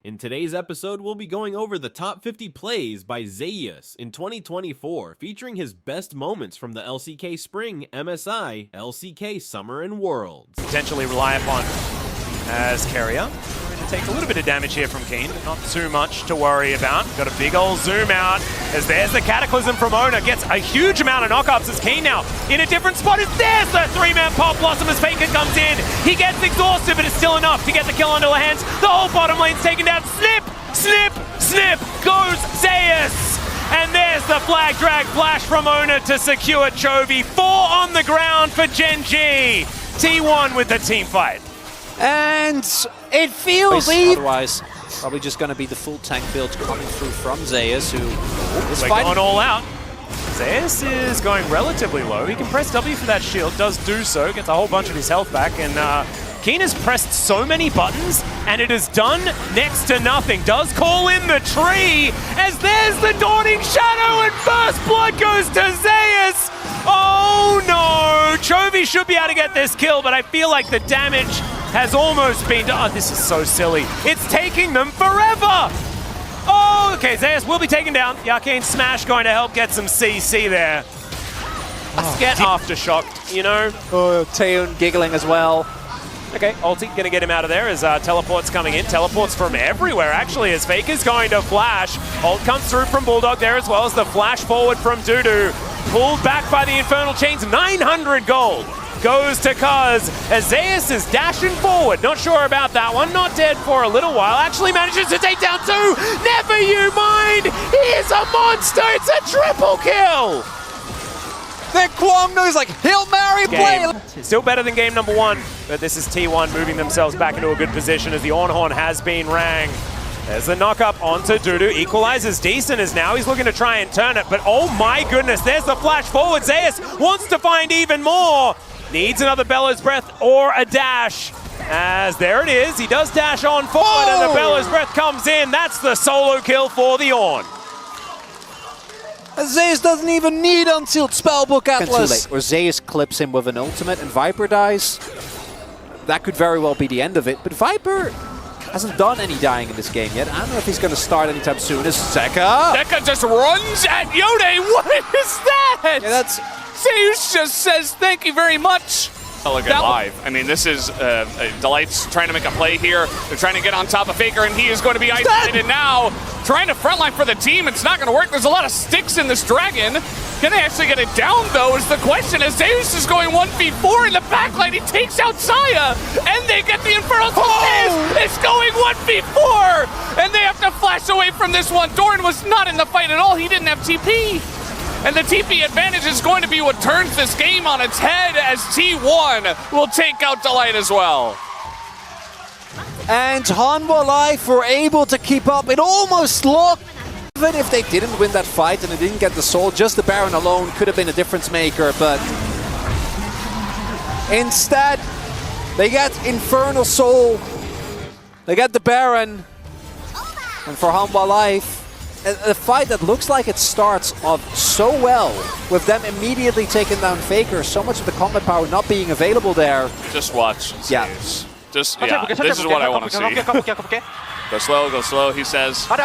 In today's episode, we'll be going over the top 50 plays by Zeus in 2024, featuring his best moments from the LCK Spring, MSI, LCK Summer and Worlds. Potentially rely upon as carrier. Going to take a little bit of damage here from Keen, but not too much to worry about. Got a big old zoom out as there's the Cataclysm from Oner. Gets a huge amount of knockups as Keen now in a different spot. As there's the three-man pop Blossom as Faker comes in. He gets exhausted, but it's still enough to get the kill onto the hands. The whole bottom lane's taken down. Snip, snip, snip goes Zeus. And there's the flag drag flash from Oner to secure Chovy. 4 on the ground for Gen G. T1 with the team fight. And it feels otherwise probably just going to be the full tank build coming through from Zeus, who is going all out. Zeus is going relatively low. He can press W for that shield, does do so, gets a whole bunch of his health back, and Keen has pressed so many buttons, and it has done next to nothing. Does call in the tree, as there's the Dawning Shadow, and first blood goes to Zeus! Oh no! Chovy should be able to get this kill, but I feel like the damage has almost been done. Oh, this is so silly. It's taking them forever! Oh, okay, Zeus will be taken down. The Arcane Smash going to help get some CC there. Let's get Aftershock, you know? Oh, Taeun giggling as well. Okay, ulti gonna get him out of there as teleport's coming in. Teleports from everywhere, actually, as Faker's going to flash. Ult comes through from Bulldog there as well as the flash forward from Dudu. Pulled back by the Infernal Chains, 900 gold. Goes to Kuz as Zeus is dashing forward. Not sure about that one. Not dead for a little while. Actually manages to take down 2. Never you mind. He is a monster. It's a triple kill. Then Kwong knows like Hail Mary play. Still better than game number 1. But this is T1 moving themselves back into a good position as the Ornhorn has been rang. There's the knock-up onto Dudu. Equalizes decent as now he's looking to try and turn it. But oh my goodness, there's the flash forward. Zeus wants to find even more. Needs another Bellows Breath or a dash. As there it is, he does dash on forward and the Bellows Breath comes in. That's the solo kill for the Ornn. Zeus doesn't even need Unsealed Spellbook Atlas. Or Zeus clips him with an ultimate and Viper dies. That could very well be the end of it, but Viper hasn't done any dying in this game yet. I don't know if he's going to start anytime soon. As Zeka just runs at Yone. What is that? Yeah, that's... Zeus just says thank you very much. Look at live. I mean, this is Delight's trying to make a play here. They're trying to get on top of Faker, and he is going to be isolated now. Trying to frontline for the team. It's not going to work. There's a lot of sticks in this dragon. Can they actually get it down, though, is the question. As Zeus is going 1v4 in the backline, he takes out Saya, and they get the Infernal Kiss. It's going 1v4, and they have to flash away from this one. Doran was not in the fight at all. He didn't have TP. And the TP advantage is going to be what turns this game on its head as T1 will take out Delight as well. And Hanwha Life were able to keep up. It almost looked, even if they didn't win that fight and they didn't get the soul, just the Baron alone could have been a difference maker, but instead, they get Infernal Soul, they get the Baron, and for Hanwha Life, a fight that looks like it starts off so well, with them immediately taking down Faker, so much of the combat power not being available there. Just watch. Yeah. Just, yeah, this is what I want to see. Go slow, he says. Below,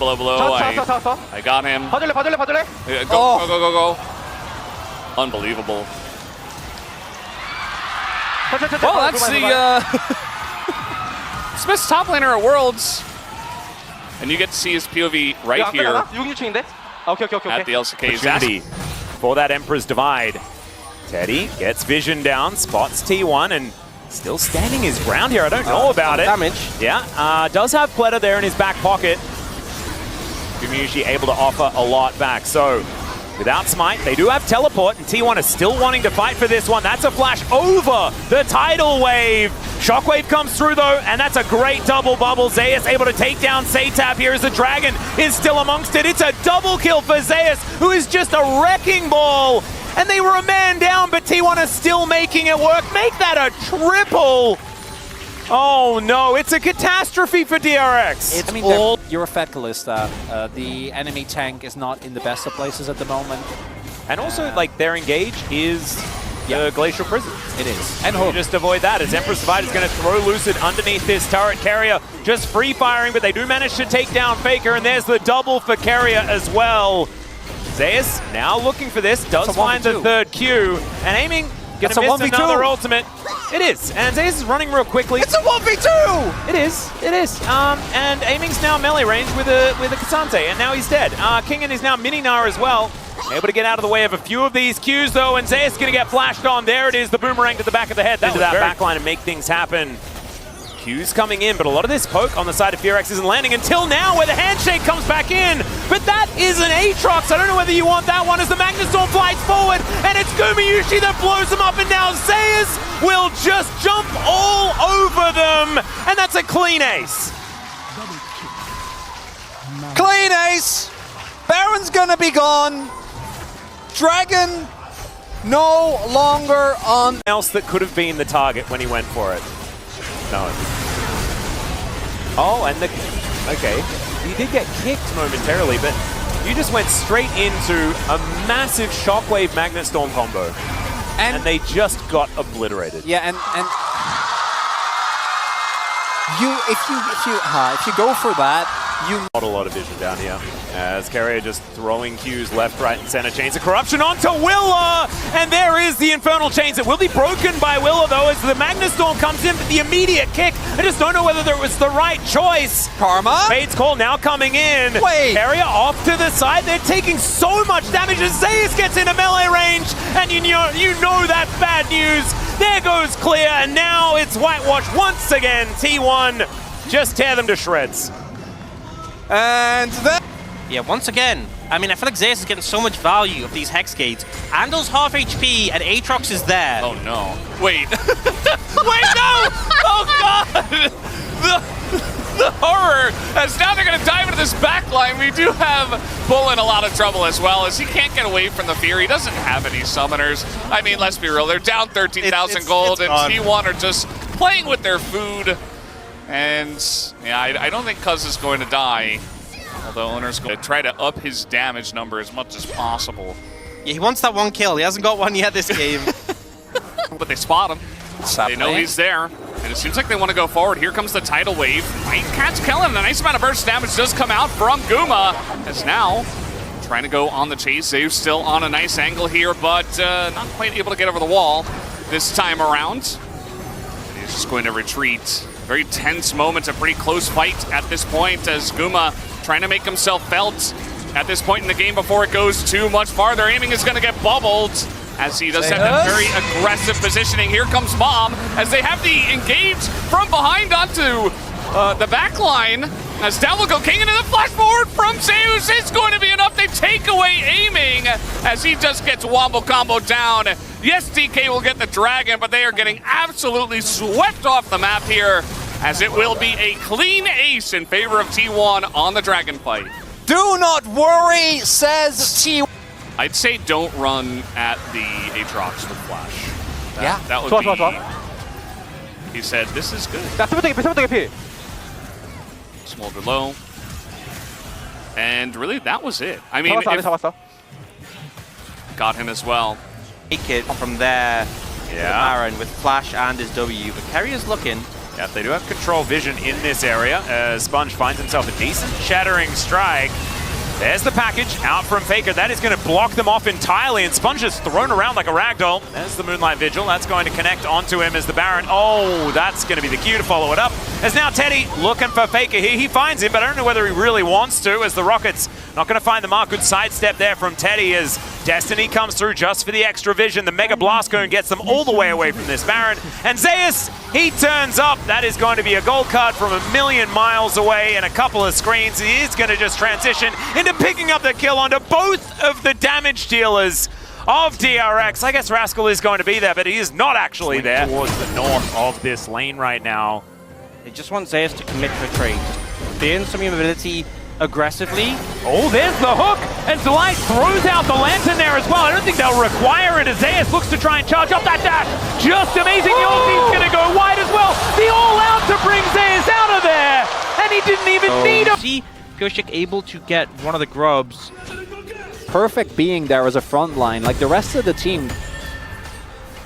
I got him. Go. Unbelievable. Well, that's the Smith's top laner at Worlds. And you get to see his POV right here at the LCK opportunity for that Emperor's Divide. Teddy gets vision down, spots T1, and still standing his ground here. I don't know about it. Damage. Yeah, does have Pleta there in his back pocket. Usually able to offer a lot back. So without Smite, they do have Teleport, and T1 is still wanting to fight for this one. That's a flash over the Tidal Wave. Shockwave comes through though, and that's a great double bubble. Zeus able to take down Satap here as the Dragon is still amongst it. It's a double kill for Zeus, who is just a wrecking ball. And they were a man down, but T1 is still making it work. Make that a triple. Oh no, it's a catastrophe for DRX. It's all you're a fat Kalista. The enemy tank is not in the best of places at the moment. And also, like, their engage is the Glacial Prison. It is. And Hook. Just avoid that as Emperor's Divide is going to throw Lucid underneath this turret. Carrier just free firing, but they do manage to take down Faker, and there's the double for Carrier as well. Zeus now looking for this, does find the third Q, and aiming, gonna miss another ultimate. It is, and Zeus is running real quickly. It's a 1v2! It is. And aiming's now melee range with a Kasante, and now he's dead. Kingen is now Mini-Nar as well. Able to get out of the way of a few of these Qs though, and Zeus gonna get flashed on. There it is, the boomerang to the back of the head. Into that backline and make things happen. Q's coming in, but a lot of this poke on the side of Fearex isn't landing until now, where the handshake comes back in. But that is an Aatrox. I don't know whether you want that one as the Magnustorm flies forward, and it's Gumayushi that blows him up, and now Zeus will just jump all over them, and that's a clean ace. Clean ace! Baron's gonna be gone. Dragon no longer on. Else that could have been the target when he went for it. No. Oh, and okay. He did get kicked momentarily, but you just went straight into a massive Shockwave Magnet Storm combo. And they just got obliterated. Yeah, and if you go for that, you not a lot of vision down here. As Carrier just throwing Qs left, right, and center. Chains of Corruption onto Willa! And there is the Infernal Chains. It will be broken by Willa, though, as the Magnustorm comes in for the immediate kick. I just don't know whether it was the right choice. Karma? Fade's Call now coming in. Wait! Carrier off to the side. They're taking so much damage as Zeus gets into melee range. And you know that's bad news. There goes Clear, and now it's Whitewash once again. T1 just tear them to shreds. And then... Yeah, once again, I mean, I feel like Zeus is getting so much value of these Hex Gates. Ando's half HP and Aatrox is there. Oh no. Wait. Wait, no! Oh god! The horror, as now they're going to dive into this backline. We do have Bull in a lot of trouble as well, as he can't get away from the fear. He doesn't have any summoners. I mean, let's be real, they're down 13,000 gold, and T1 are just playing with their food. And yeah, I don't think Cuz is going to die. Although Oner's going to try to up his damage number as much as possible. Yeah, he wants that one kill. He hasn't got one yet this game. But they spot him. They know he's there. And it seems like they want to go forward. Here comes the tidal wave. Might catch Kellen. A nice amount of burst damage does come out from Guma. As now trying to go on the chase. Zeus still on a nice angle here, but not quite able to get over the wall this time around. And he's just going to retreat. Very tense moment, a pretty close fight at this point as Guma trying to make himself felt at this point in the game before it goes too much farther. Aiming is going to get bubbled as he does have that very aggressive positioning. Here comes Mom as they have the engage from behind onto the back line. As down will go King into the flash forward from Zeus. It's going to be enough. They take away aiming as he just gets wombo combo down. Yes, DK will get the dragon, but they are getting absolutely swept off the map here as it will be a clean ace in favor of T1 on the dragon fight. Do not worry, says T1. I'd say don't run at the Aatrox with flash. That would be... He said, this is good. Smolder low. And really, that was it. I mean, got him as well. Take it from there. Yeah. Aaron with flash and his W, but Carrier's looking. Yeah, they do have control vision in this area as Sponge finds himself a decent shattering strike. There's the package out from Faker. That is going to block them off entirely, and Sponge is thrown around like a ragdoll. There's the Moonlight Vigil. That's going to connect onto him as the Baron. Oh, that's going to be the cue to follow it up. As now Teddy looking for Faker here. He finds him, but I don't know whether he really wants to, as the Rockets not going to find the mark. Good sidestep there from Teddy as Destiny comes through just for the extra vision. The Mega Blast Cone gets them all the way away from this Baron. And Zeus, he turns up. That is going to be a gold card from a million miles away and a couple of screens. He is going to just transition into picking up the kill onto both of the damage dealers of DRX. I guess Rascal is going to be there, but he is not actually there. Towards the north of this lane right now. They just want Zeus to commit to a trade. Burn some mobility aggressively. Oh, there's the hook, and Delight throws out the lantern there as well. I don't think they'll require it as Zeus looks to try and charge up that dash. Just amazing. The ulti's going to go wide as well. The all-out to bring Zeus out of there, and he didn't even need him. See Goshik able to get one of the grubs. Perfect being there as a front line. Like the rest of the team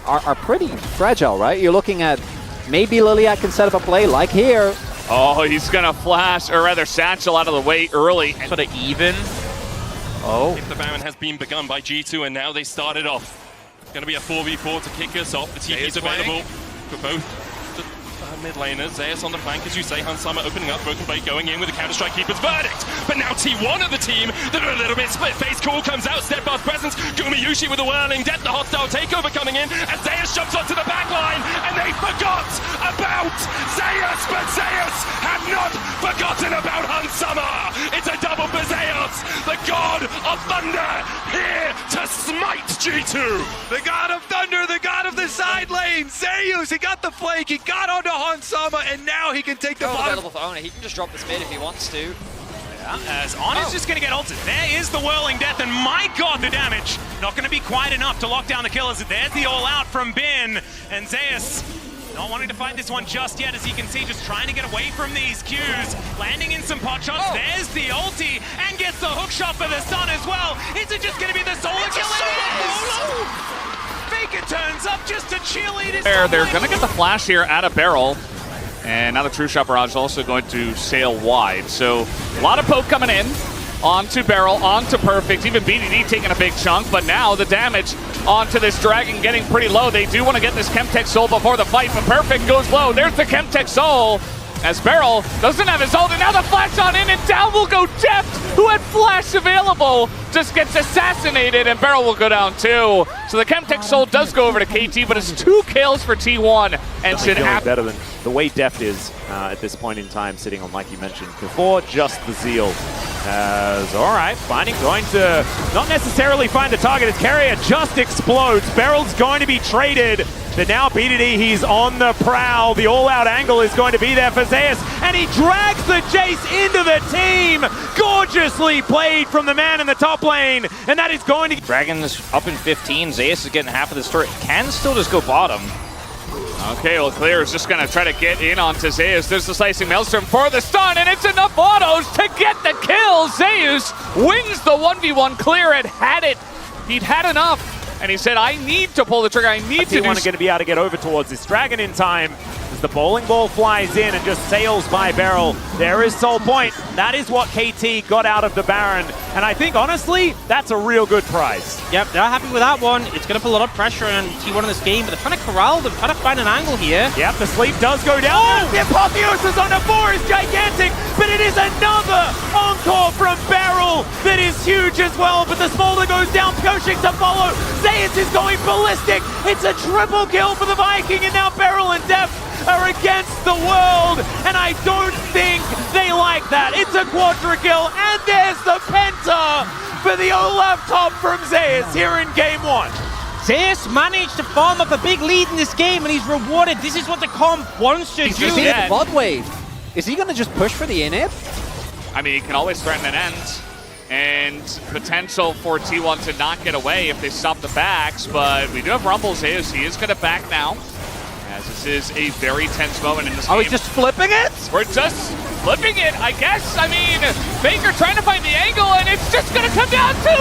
are pretty fragile, right? You're looking at maybe Liliac can set up a play like here. Oh, he's gonna flash, or rather satchel out of the way early. Sort of even. Oh. If the Baron has been begun by G2 and now they started off. Going to be a 4v4 to kick us off. The TP is available for both the mid laners. Zeus on the flank, as you say. Hansama opening up, Broken Blade going in with a Counter-Strike Keeper's verdict. But now T1 of the team, they're a little bit split. Face Call comes out, Steadfast Presence. Gumayushi with the whirling death, the hostile takeover coming in. And Zeus jumps onto the back line, and they forgot about Zeus. But Zeus had not forgotten about Hansama. It's a double for Zeus, the god of thunder, here to smite G2. The god of thunder, the god of the side lane, Zeus, he got the flank, he got onto Hansama, and now he can take the bottom. Available for oner. He can just drop this mid if he wants to. As Oner's just going to get ulted. There is the whirling death, and my god, the damage. Not going to be quite enough to lock down the killers. There's the all-out from Bin, and Zeus not wanting to fight this one just yet, as you can see, just trying to get away from these Qs. Landing in some pot shots. There's the ulti, and gets the hook shot for the stun as well. Is it just going to be the solar kill? Faker turns up just to cheerlead his They're going to get the flash here out of Barrel. And now the True Shot Barrage is also going to sail wide. So a lot of poke coming in. Onto Barrel, onto Perfect. Even BDD taking a big chunk. But now the damage onto this Dragon getting pretty low. They do want to get this Chemtech Soul before the fight. But Perfect goes low. There's the Chemtech Soul. As Barrel doesn't have his ult, and now the flash on in, and down will go Deft, who had flash available, just gets assassinated, and Barrel will go down too. So the Chemtech Soul does go over to KT, but it's 2 kills for T1, and should have better than the way Deft is at this point in time, sitting on, like you mentioned before, just the Zeal. As, all right, going to not necessarily find the target as Carrier just explodes. Barrel's going to be traded. But now BDD, he's on the prowl. The all-out angle is going to be there for Zeus, and he drags the Jace into the team. Gorgeously played from the man in the top lane, and that is going to... Dragon's up in 15. Zeus is getting half of this turret. Can still just go bottom. Okay, well, Clear is just going to try to get in onto Zeus. There's the Slicing Maelstrom for the stun, and it's enough autos to get the kill. Zeus wins the 1v1. Clear had it. He'd had enough. And he said, I need to pull the trigger. I need to do... T1 are going to be able to get over towards this Dragon in time. As the bowling ball flies in and just sails by Barrel. There is Soul Point. That is what KT got out of the Baron. And I think, honestly, that's a real good prize. Yep, they're happy with that one. It's going to put a lot of pressure on T1 in this game, but they're trying to corral them, trying to find an angle here. Yep, the sleep does go down. Oh! The apotheosis on the 4 is gigantic, but it is another encore from Barrel that is huge as well. But the smolder goes down, Pyoshik to follow. Zeus is going ballistic. It's a triple kill for the Viking, and now Barrel and Deft are against the world, and I don't think they like that. It's a quadra kill, and there's the penta for the Olaf top from Zeus here in game 1. Zeus managed to farm up a big lead in this game, and he's rewarded. This is what the comp wants to do. He's in the bot wave. Is he going to just push for the inhib? I mean, he can always threaten an end. And potential for T1 to not get away if they stop the backs, but we do have Rumble Zeus. He is going to back now, as this is a very tense moment in this game. Are we just flipping it? We're just flipping it, I guess. I mean, Faker trying to find the angle, and it's just going to come down to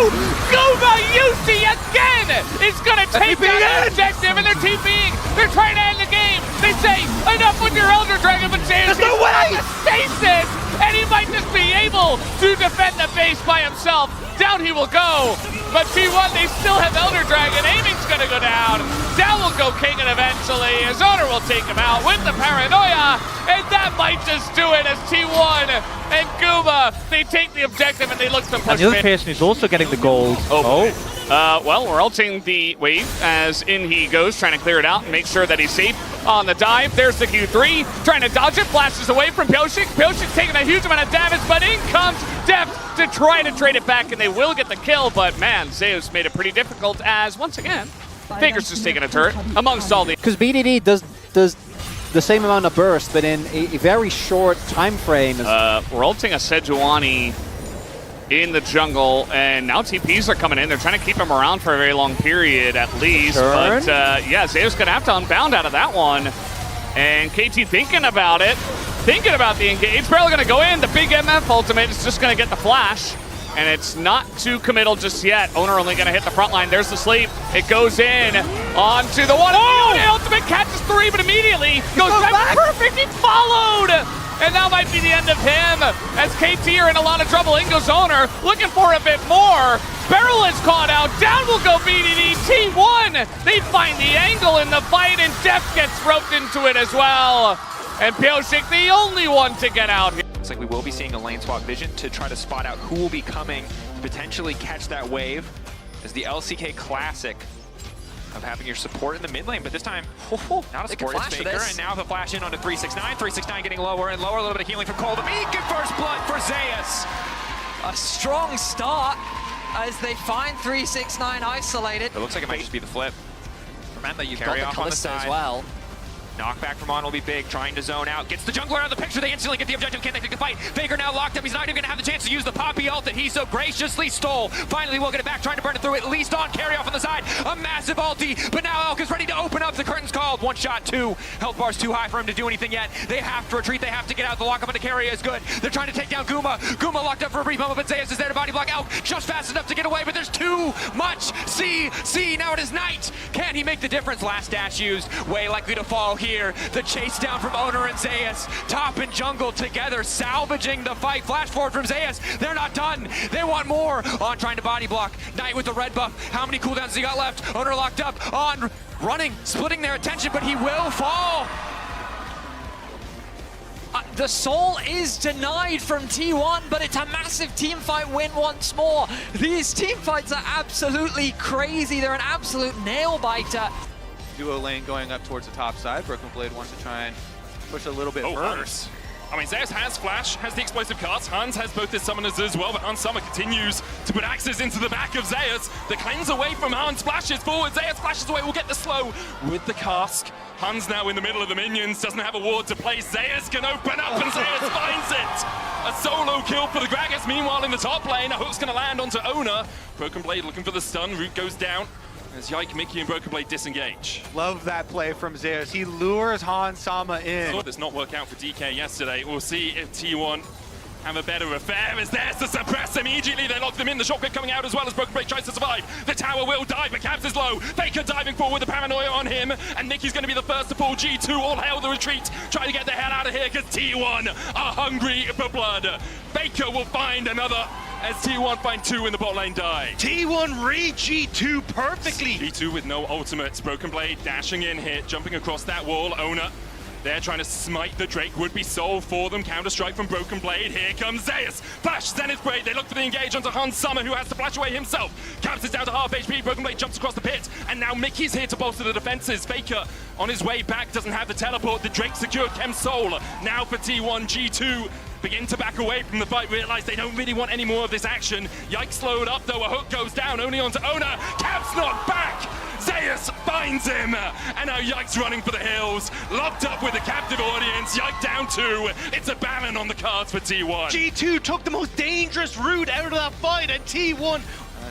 Gumayushi again. It's going to take down the objective, and they're TPing. They're trying to end the game. They say, enough with your Elder Dragon, but Zeus, there's no way! Stasis, and he might just be able to defend the base by himself. Down he will go, but T1, they still have Elder Dragon. Aiming's gonna go down. Down will go King, and eventually his owner will take him out with the Paranoia, and that might just do it as T1 and Guma, they take the objective and they look to push And the other person is also getting the gold. Well, we're ulting the wave as in he goes, trying to clear it out and make sure that he's safe on the dive. There's the Q3, trying to dodge it, flashes away from Pyoshik. Pyoshik's taking a huge amount of damage, but in comes Deft to try to trade it back, and they will get the kill, but man, Zeus made it pretty difficult as, once again, Faker's just taking a turret amongst all the... Because BDD does the same amount of burst, but in a very short time frame. We're ulting a Sejuani in the jungle, and now TPs are coming in. They're trying to keep him around for a very long period at least. Turn. But yeah, Zeus gonna have to unbound out of that one. And KT thinking about it, thinking about the engage. Barrel gonna go in. The big MF ultimate is just gonna get the flash. and it's not too committal just yet. Oner only gonna hit the front line. There's the sleep. It goes in onto the one. Oh! The ultimate catches 3, but immediately goes back. Perfect, he followed! And that might be the end of him, as KT are in a lot of trouble. In goes Oner, looking for a bit more. Beryl is caught out. Down will go BDD. T1, they find the angle in the fight, and Def gets roped into it as well. And Pyosik, the only one to get out here. Looks like we will be seeing a lane swap vision to try to spot out who will be coming to potentially catch that wave. As the LCK classic of having your support in the mid lane, but this time, not a support, it's Faker, and now the flash in onto 369. 369 getting lower and lower, a little bit of healing from Cole. The Meek and first blood for Zeus. A strong start as they find 369 isolated. It looks like it might just be the flip. Remember, you've Carry got off the on the Kalista as side. well. Knockback from On will be big, trying to zone out. Gets the jungler out of the picture, they instantly get the objective. Can they take the fight? Faker now locked up, he's not even going to have the chance to use the Poppy ult that he so graciously stole. Finally, we'll get it back, trying to burn it through, at least on carry off on the side. A massive ulti, but now Elk is ready to open up. The curtain's called. One shot, 2. Health bar's too high for him to do anything yet. They have to retreat, they have to get out. The lockup on the carry is good. They're trying to take down Guma. Guma locked up for a brief moment, but Zeus is there to body block Elk. Just fast enough to get away, but there's too much. See, now it is night. Can he make the difference? Last dash used, way likely to fall here. The chase down from Oner and Zeus. Top and jungle together, salvaging the fight. Flash forward from Zeus. They're not done. They want more. On trying to body block. Knight with the red buff. How many cooldowns has he got left? Oner locked up. On running, splitting their attention, but he will fall. The soul is denied from T1, but it's a massive teamfight win once more. These teamfights are absolutely crazy. They're an absolute nail-biter. Duo lane going up towards the top side. Broken Blade wants to try and push a little bit further. I mean, Zeus has Flash, has the explosive cast. Hans has both his summoners as well, but Hans Summer continues to put axes into the back of Zeus. The cleanse away from Hans, flashes forward. Zeus flashes away, will get the slow with the cask. Hans now in the middle of the minions, doesn't have a ward to place. Zeus can open up, and Zeus finds it. A solo kill for the Gragas. Meanwhile, in the top lane, a hook's going to land onto Oner. Broken Blade looking for the stun. Root goes down as Yike, Mickey, and Broken Blade disengage. Love that play from Zeus. He lures Hans Sama in. Thought this not work out for DK yesterday. We'll see if T1 have a better affair. As there's to suppress immediately. They lock them in. The shotgun coming out as well as Broken Blade tries to survive. The tower will dive, but Cabs is low. Faker diving forward with the paranoia on him. And Mickey's going to be the first to pull G2. All hail the retreat. Try to get the hell out of here because T1 are hungry for blood. Faker will find another as T1 find 2 in the bot lane die. T1 read G2 perfectly. G2 with no ultimates. Broken Blade dashing in here, jumping across that wall. Oner, they're trying to smite the Drake. Would be soul for them. Counter-strike from Broken Blade. Here comes Zeus. Flash, Zenith Blade. They look for the engage onto Hans Summer, who has to flash away himself. Caps is down to half HP. Broken Blade jumps across the pit. And now Mickey's here to bolster the defenses. Faker on his way back doesn't have the teleport. The Drake secured Chem Soul. Now for T1, G2 begin to back away from the fight, realize they don't really want any more of this action. Yike slowed up though, a hook goes down, only onto Oner. Caps knocked back! Zeus finds him! And now Yike's running for the hills, locked up with a captive audience. Yike down 2. It's a Baron on the cards for T1. G2 took the most dangerous route out of that fight, and T1.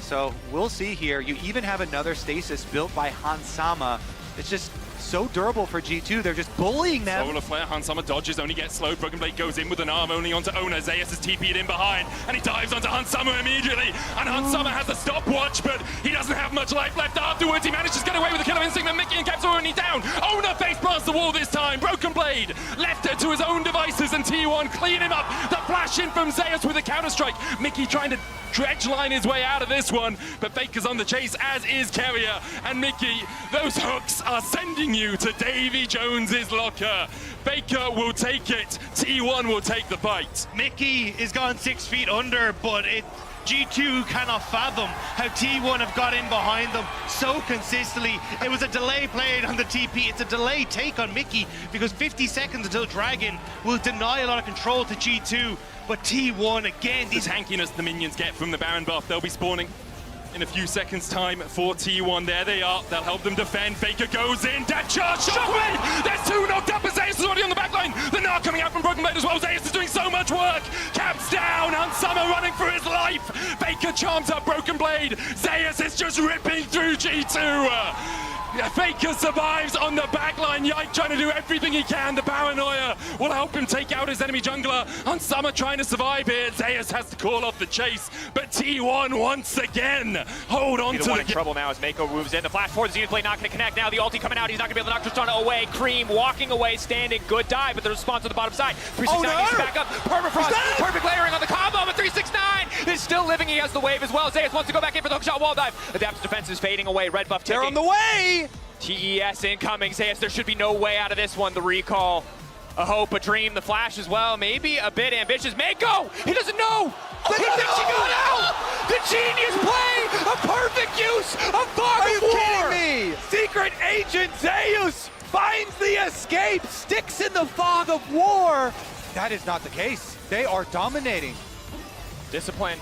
So we'll see here. You even have another stasis built by Hans Sama. It's just so durable for G2. They're just bullying them. Solar Flare, Hans Summer dodges, only gets slowed. Broken Blade goes in with an arm only onto Oner. Zeus is TP'd in behind, and he dives onto Hans Summer immediately. And Hans Summer has a stopwatch, but he doesn't have much life left afterwards. He manages to get away with the kill of instinct, but Mickey and Caps are only down. Oner face blasts the wall this time. Broken Blade left it to his own devices, and T1 clean him up. The flash in from Zeus with a counter-strike. Mickey trying to dredge line his way out of this one, but Faker's on the chase, as is Carrier. And Mickey, those hooks are sending you to Davy Jones's locker. Faker will take it. T1 will take the fight. Mickey is gone 6 feet under, but G2 cannot fathom how T1 have got in behind them so consistently. It was a delay played on the TP. It's a delay take on Mickey because 50 seconds until Dragon will deny a lot of control to G2. But T1 again, these hankiness the minions get from the Baron buff, they'll be spawning in a few seconds time for T1. There they are. They'll help them defend. Faker goes in. Dead charge. Shockwave! There's 2 knocked up, and Zeus is already on the back line. The Gnar coming out from Broken Blade as well. Zeus is doing so much work. Caps down. And Summer running for his life. Faker charms up Broken Blade. Zeus is just ripping through G2. Faker survives on the backline. Yike trying to do everything he can. The paranoia will help him take out his enemy jungler. Hansama trying to survive here. Zeus has to call off the chase, but T1 once again hold on to the one in trouble now as Mako moves in. The flash forward, the Zenith play not going to connect now. The ulti coming out. He's not going to be able to knock Tristana away. Cream walking away, standing. Good dive, but the response on the bottom side. 369 needs to back up. Permafrost. Perfect layering on the combo, but 369 is still living. He has the wave as well. Zeus wants to go back in for the hookshot wall dive. Adaptive defense is fading away. Red buff ticking. They're on the way! TES incoming. Zeus, there should be no way out of this one. The recall. A hope, a dream, the flash as well. Maybe a bit ambitious. Mako! He doesn't know! He thinks he got out! The genius play! A perfect use of fog of war! Are you kidding me? Secret Agent Zeus finds the escape, sticks in the fog of war. That is not the case. They are dominating. Discipline.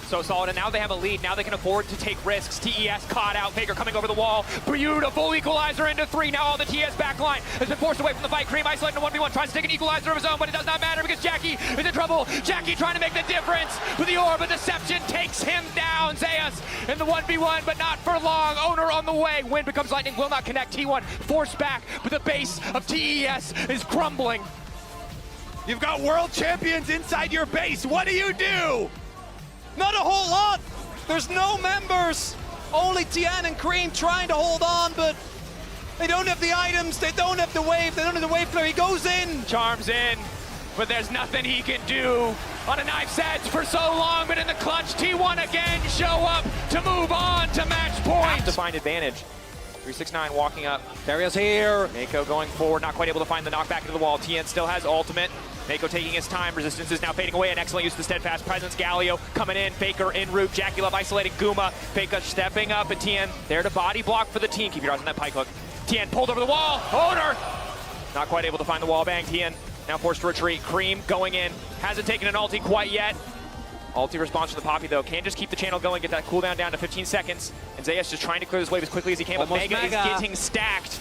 So solid, and now they have a lead. Now they can afford to take risks. TES caught out. Faker coming over the wall. Beautiful equalizer into 3. Now all the TES backline has been forced away from the fight. Cream isolating to 1v1. Tries to take an equalizer of his own, but it does not matter because Jackie is in trouble. Jackie trying to make the difference with the orb, but Deception takes him down. Zeus in the 1v1, but not for long. Oner on the way. Wind becomes lightning. Will not connect. T1 forced back, but the base of TES is crumbling. You've got world champions inside your base. What do? Not a whole lot. There's no members. Only Tian and Cream trying to hold on, but they don't have the items. They don't have the wave. They don't have the wave flare. He goes in. Charms in, but there's nothing he can do on a knife's edge for so long. But in the clutch, T1 again show up to move on to match point. Have to find advantage. 369 walking up. Barrios here. Mako going forward, not quite able to find the knockback into the wall. Tien still has ultimate. Mako taking his time. Resistance is now fading away. An excellent use of the steadfast presence. Galio coming in. Faker en route. Jackie Love isolating Guma. Faker stepping up. And Tien there to body block for the team. Keep your eyes on that pike hook. Tien pulled over the wall. Oner not quite able to find the wall bang. Tien now forced to retreat. Cream going in. Hasn't taken an ulti quite yet. Ulti response to the Poppy though. Can just keep the channel going, get that cooldown down to 15 seconds. And Zeus just trying to clear this wave as quickly as he can, but Mega is getting stacked.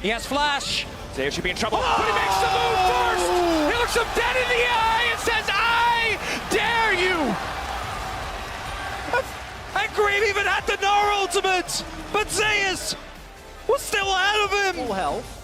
He has flash. Zeus should be in trouble, but he makes the move first! He looks him dead in the eye and says, I dare you! And Cream even had the Gnar ultimate, but Zeus was still ahead of him. Full health.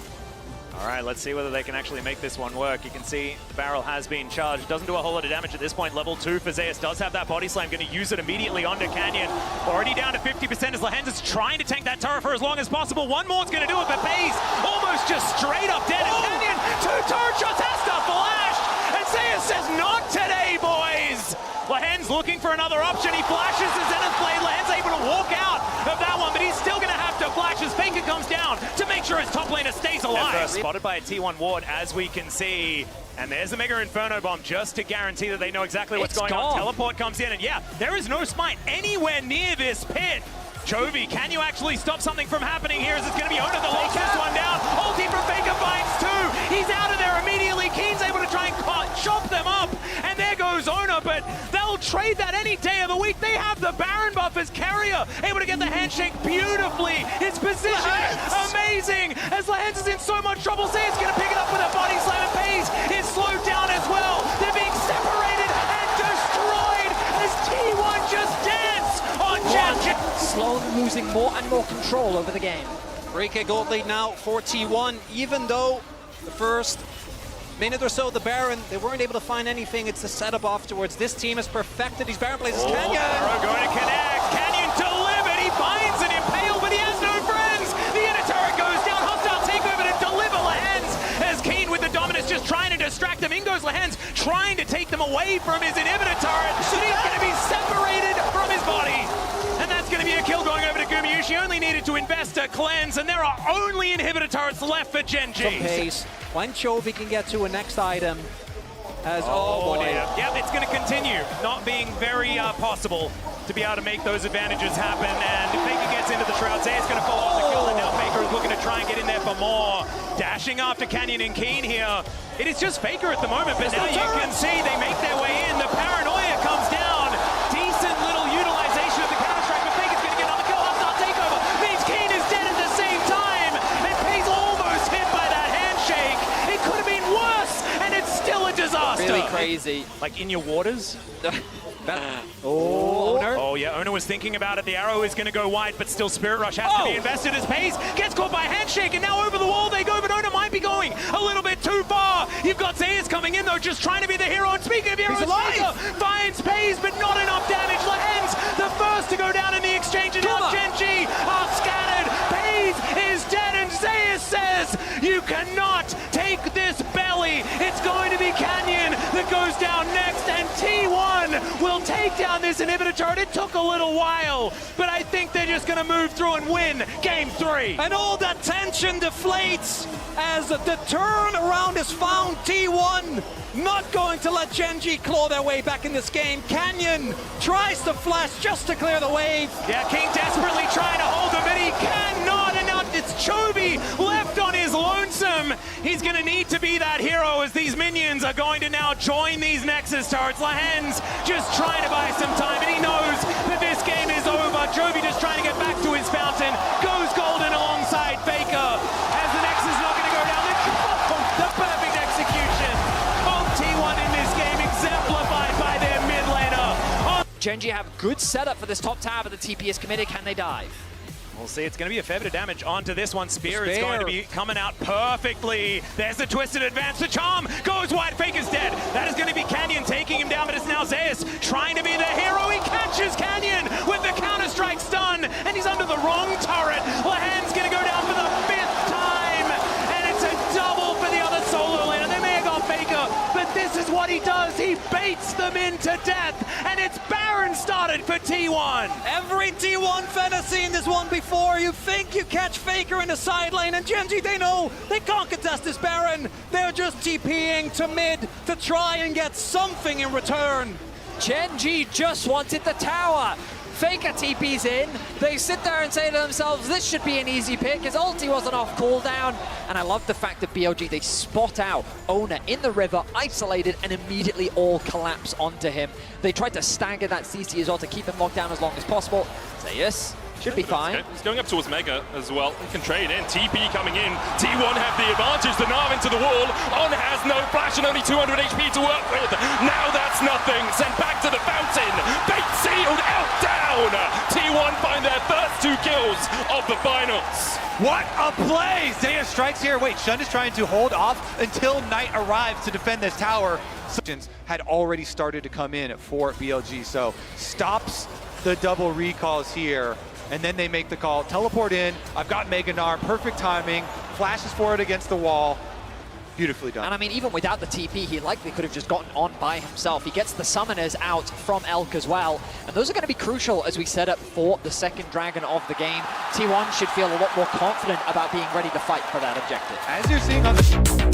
All right, let's see whether they can actually make this one work. You can see the barrel has been charged. Doesn't do a whole lot of damage at this point. Level 2 for Zeus does have that body slam. Going to use it immediately onto Canyon. Already down to 50% as Lehens is trying to tank that turret for as long as possible. One more's going to do it, but Pays almost just straight up dead. And Canyon, 2 turret shots, has to flash. And Zeus says, not today, boys. Lehens looking for another option. He flashes the Zenith blade. Lehens able to walk out of that one, but he's still going to have to flash as Faker comes down to make sure his top laner stays alive. Spotted by a T1 ward, as we can see. And there's the Mega Inferno Bomb just to guarantee that they know exactly what's going on. Teleport comes in, and yeah, there is no smite anywhere near this pit. Chovy, can you actually stop something from happening here? Is it going to be Oner that locks this one down? Ulti from Faker finds 2. He's out of there immediately. Keen's able to try and chop them up. And there goes Oner, but they'll trade that any day of the week. They have the Baron buff as carrier, able to get the handshake beautifully. His position, amazing. As Lehens is in so much trouble, Zay's going to pick it up with a body slam, and Pays is slowed down as well. They're being separated and destroyed as T1 just dance on Jam. Slowly losing more and more control over the game. 3K gold lead now for T1, even though the first minute or so the Baron, they weren't able to find anything. It's the setup afterwards. This team has perfected these Baron plays. Canyon! Going to connect. Canyon delivered. He finds an Impale, but he has no friends. The inner turret goes down. Hostile takeover to deliver Lehens as Keen with the dominance just trying to distract them. In goes Lehens, trying to take them away from his inhibitor turret. So he's going to be separated from his body. And that's going to be a kill going over to Gumayushi. She only needed to invest a cleanse, and there are only inhibitor turrets left for Genji. Pace. When Chovy can get to a next item, as Yep, it's going to continue not being very possible to be able to make those advantages happen. And if Faker gets into the shroud, Zay's going to follow up the kill, and now Faker is looking to try and get in there for more. Dashing after Canyon and Keen here. It is just Faker at the moment, but now you can see they make their way in. The paranoia comes down. Decent little utilization of the counter-strike, but Faker's going to get on the kill. Hostile takeover means Keen is dead at the same time, and Pays almost hit by that handshake. It could have been worse, and it's still a disaster. Really crazy. Like in your waters? Oh, Oh yeah, Oner was thinking about it. The arrow is going to go wide, but still Spirit Rush has to be invested as Pace gets caught by Handshake, and now over the wall they go, but Oner might be going a little bit too far. You've got Zeus coming in though, just trying to be the hero, and speaking of heroes, Faker finds Pace, but not enough damage. Lahens, the first to go down in the exchange, and now Genji are scattered. Pace is dead, and Zeus says, you cannot take this belly. It's going to be Canyon that goes down next, and T1 will take down this inhibitor turret. It took a little while, but I think they're just going to move through and win Game 3. And all that tension deflates as the turn around is found. T1 not going to let Genji claw their way back in this game. Canyon tries to flash just to clear the wave. Yeah, King desperately trying to hold him, but he cannot, and now it's Chovy left on his lonesome. He's going to need to be that hero as these minions are going to now join these Nexus turrets. Lahens just trying to buy some time, and he knows that this game is over. Chovy just trying to get back to his fountain. Goes golden alongside Faker as the Nexus is not going to go down. The perfect execution of T1 in this game, exemplified by their mid laner. Genji have a good setup for this top tower, but the TP is committed. Can they dive? We'll see. It's going to be a fair bit of damage onto this one. Spear is going to be coming out perfectly. There's the twisted advance. The charm goes wide. Faker's dead. That is going to be Canyon taking him down, but it's now Zeus trying to be the hero. He catches Canyon with the counter-strike stun, and he's under the wrong turret. Lahan's going to go down for the 5th time, and it's a double for the other solo laner. They may have got Faker, but this is what he does. He baits them into death, and it's Baron started for T1. Every T1 fan has seen this one before. You think you catch Faker in the side lane, and Genji, they know they can't contest this Baron. They're just TPing to mid to try and get something in return. Genji just wanted the tower. Faker TP's in. They sit there and say to themselves, this should be an easy pick. His ulti wasn't off cooldown. And I love the fact that BLG, they spot out Oner in the river, isolated, and immediately all collapse onto him. They tried to stagger that CC as well to keep him locked down as long as possible. Zeus should be fine. He's going up towards Mega as well. He can trade in. TP coming in. T1 have the advantage. The Nav into the wall. On has no flash and only 200 HP to work with. Now that's nothing. Sent back to the fountain. Bait sealed. Out down. T1 find their first 2 kills of the finals. What a play! Zeus strikes here. Wait, Shun is trying to hold off until Knight arrives to defend this tower. Had already started to come in for BLG, so stops the double recalls here. And then they make the call, teleport in. I've got Mega Gnar, perfect timing, flashes forward against the wall. Beautifully done. And I mean, even without the TP, he likely could have just gotten on by himself. He gets the summoners out from Elk as well. And those are going to be crucial as we set up for the second dragon of the game. T1 should feel a lot more confident about being ready to fight for that objective. As you're seeing on the